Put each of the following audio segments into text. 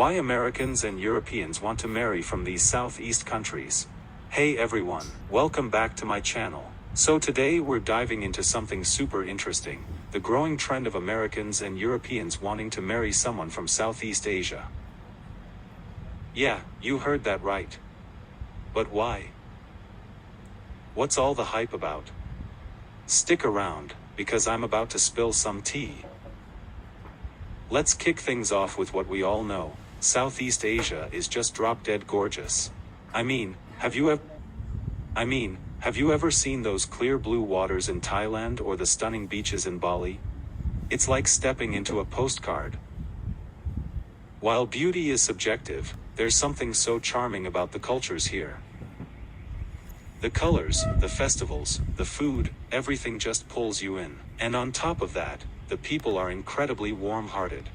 Why Americans and Europeans want to marry from these Southeast countries. Hey everyone, welcome back to my channel. So today we're diving into something super interesting, the growing trend of Americans and Europeans wanting to marry someone from Southeast Asia. Yeah, you heard that right. But why? What's all the hype about? Stick around, because I'm about to spill some tea. Let's kick things off with what we all know. Southeast Asia is just drop-dead gorgeous. I mean, have you ever seen those clear blue waters in Thailand or the stunning beaches in Bali? It's like stepping into a postcard. While beauty is subjective, there's something so charming about the cultures here. The colors, the festivals, the food, everything just pulls you in. And on top of that, the people are incredibly warm-hearted.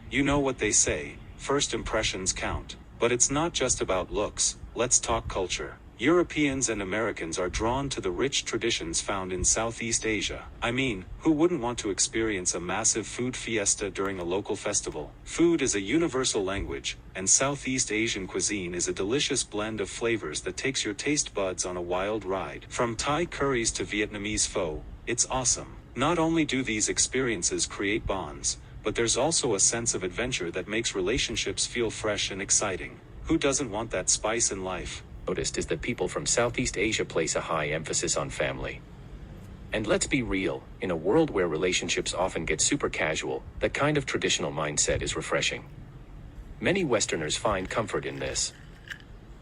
You know what they say, first impressions count. But it's not just about looks, let's talk culture. Europeans and Americans are drawn to the rich traditions found in Southeast Asia. I mean, who wouldn't want to experience a massive food fiesta during a local festival? Food is a universal language, and Southeast Asian cuisine is a delicious blend of flavors that takes your taste buds on a wild ride. From Thai curries to Vietnamese pho, it's awesome. Not only do these experiences create bonds, but there's also a sense of adventure that makes relationships feel fresh and exciting. Who doesn't want that spice in life? Noticed is that people from Southeast Asia place a high emphasis on family. And let's be real, in a world where relationships often get super casual, that kind of traditional mindset is refreshing. Many Westerners find comfort in this.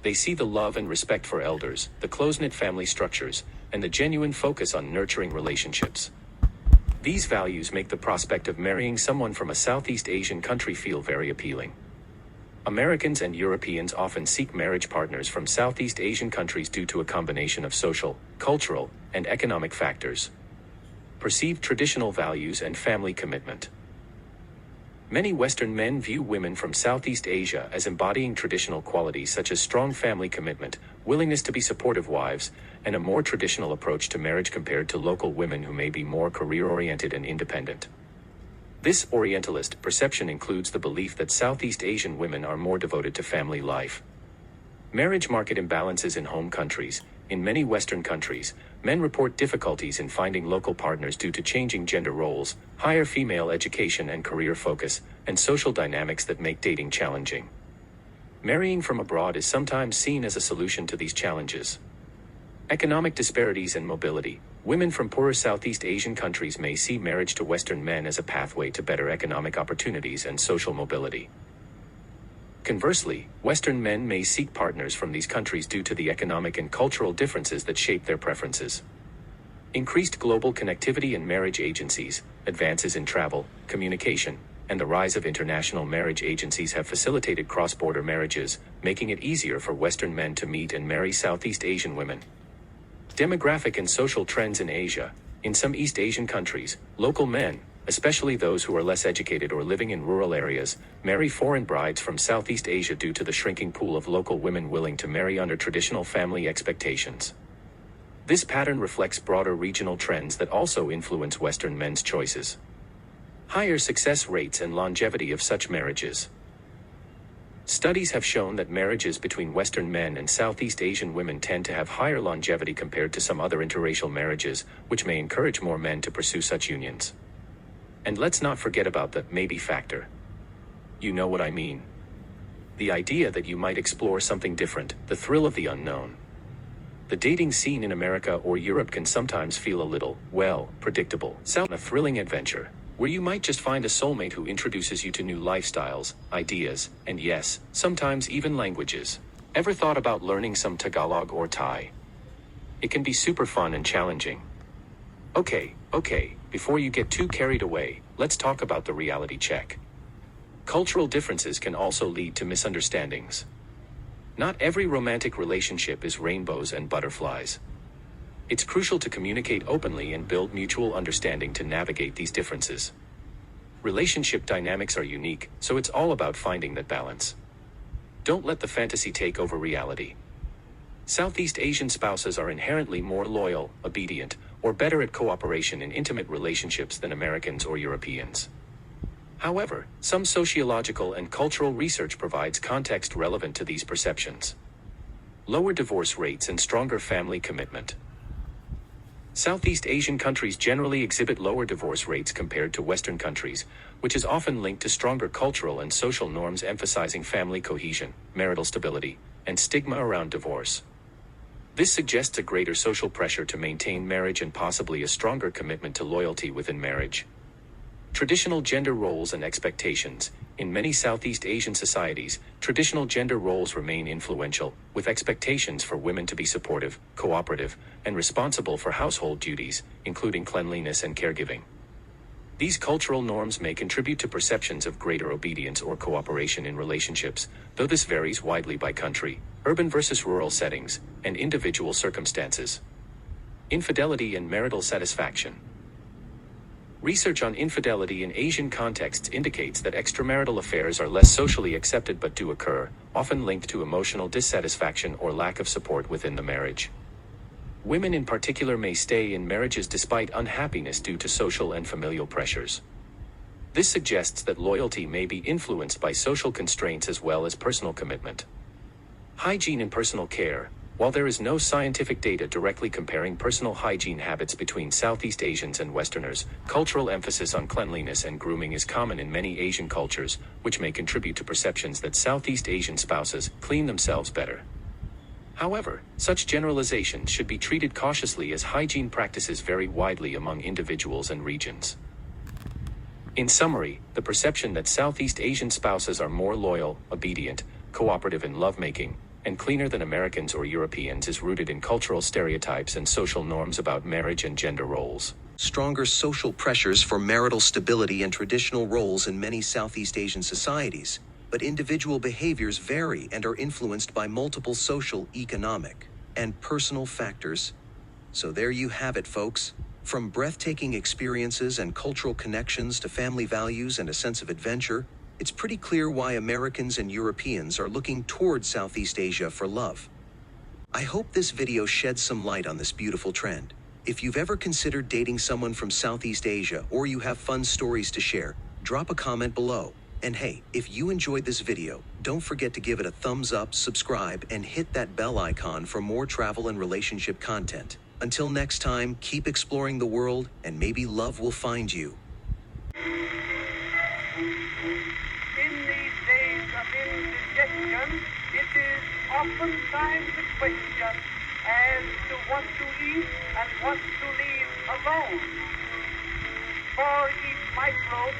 They see the love and respect for elders, the close-knit family structures, and the genuine focus on nurturing relationships. These values make the prospect of marrying someone from a Southeast Asian country feel very appealing. Americans and Europeans often seek marriage partners from Southeast Asian countries due to a combination of social, cultural, and economic factors. Perceived traditional values and family commitment. Many Western men view women from Southeast Asia as embodying traditional qualities such as strong family commitment, willingness to be supportive wives, and a more traditional approach to marriage compared to local women who may be more career-oriented and independent. This Orientalist perception includes the belief that Southeast Asian women are more devoted to family life. Marriage market imbalances in home countries. In many Western countries, men report difficulties in finding local partners due to changing gender roles, higher female education and career focus, and social dynamics that make dating challenging. Marrying from abroad is sometimes seen as a solution to these challenges. Economic disparities and mobility. Women from poorer Southeast Asian countries may see marriage to Western men as a pathway to better economic opportunities and social mobility. Conversely, Western men may seek partners from these countries due to the economic and cultural differences that shape their preferences. Increased global connectivity and marriage agencies, advances in travel, communication, and the rise of international marriage agencies have facilitated cross-border marriages, making it easier for Western men to meet and marry Southeast Asian women. Demographic and social trends in Asia. In some East Asian countries, local men, especially those who are less educated or living in rural areas, marry foreign brides from Southeast Asia due to the shrinking pool of local women willing to marry under traditional family expectations. This pattern reflects broader regional trends that also influence Western men's choices. Higher success rates and longevity of such marriages. Studies have shown that marriages between Western men and Southeast Asian women tend to have higher longevity compared to some other interracial marriages, which may encourage more men to pursue such unions. And let's not forget about the maybe factor. You know what I mean. The idea that you might explore something different, the thrill of the unknown. The dating scene in America or Europe can sometimes feel a little, well, predictable. Sound a thrilling adventure, where you might just find a soulmate who introduces you to new lifestyles, ideas, and yes, sometimes even languages. Ever thought about learning some Tagalog or Thai? It can be super fun and challenging. Okay, before you get too carried away, let's talk about the reality check. Cultural differences can also lead to misunderstandings. Not every romantic relationship is rainbows and butterflies. It's crucial to communicate openly and build mutual understanding to navigate these differences. Relationship dynamics are unique, so it's all about finding that balance. Don't let the fantasy take over reality. Southeast Asian spouses are inherently more loyal, obedient, or better at cooperation in intimate relationships than Americans or Europeans. However, some sociological and cultural research provides context relevant to these perceptions. Lower divorce rates and stronger family commitment. Southeast Asian countries generally exhibit lower divorce rates compared to Western countries, which is often linked to stronger cultural and social norms emphasizing family cohesion, marital stability, and stigma around divorce. This suggests a greater social pressure to maintain marriage and possibly a stronger commitment to loyalty within marriage. Traditional gender roles and expectations. In many Southeast Asian societies, traditional gender roles remain influential, with expectations for women to be supportive, cooperative, and responsible for household duties, including cleanliness and caregiving. These cultural norms may contribute to perceptions of greater obedience or cooperation in relationships, though this varies widely by country, urban versus rural settings, and individual circumstances. Infidelity and marital satisfaction. Research on infidelity in Asian contexts indicates that extramarital affairs are less socially accepted but do occur, often linked to emotional dissatisfaction or lack of support within the marriage. Women in particular may stay in marriages despite unhappiness due to social and familial pressures. This suggests that loyalty may be influenced by social constraints as well as personal commitment. Hygiene and personal care. While there is no scientific data directly comparing personal hygiene habits between Southeast Asians and Westerners, cultural emphasis on cleanliness and grooming is common in many Asian cultures, which may contribute to perceptions that Southeast Asian spouses clean themselves better. However, such generalizations should be treated cautiously as hygiene practices vary widely among individuals and regions. In summary, the perception that Southeast Asian spouses are more loyal, obedient, cooperative in lovemaking, and cleaner than Americans or Europeans is rooted in cultural stereotypes and social norms about marriage and gender roles. Stronger social pressures for marital stability and traditional roles in many Southeast Asian societies, but individual behaviors vary and are influenced by multiple social, economic, and personal factors. So there you have it, folks. From breathtaking experiences and cultural connections to family values and a sense of adventure, it's pretty clear why Americans and Europeans are looking towards Southeast Asia for love. I hope this video sheds some light on this beautiful trend. If you've ever considered dating someone from Southeast Asia or you have fun stories to share, drop a comment below. And hey, if you enjoyed this video, don't forget to give it a thumbs up, subscribe, and hit that bell icon for more travel and relationship content. Until next time, keep exploring the world, and maybe love will find you. In these days of indigestion, it is oftentimes a question as to what to eat and what to leave alone. For each microbe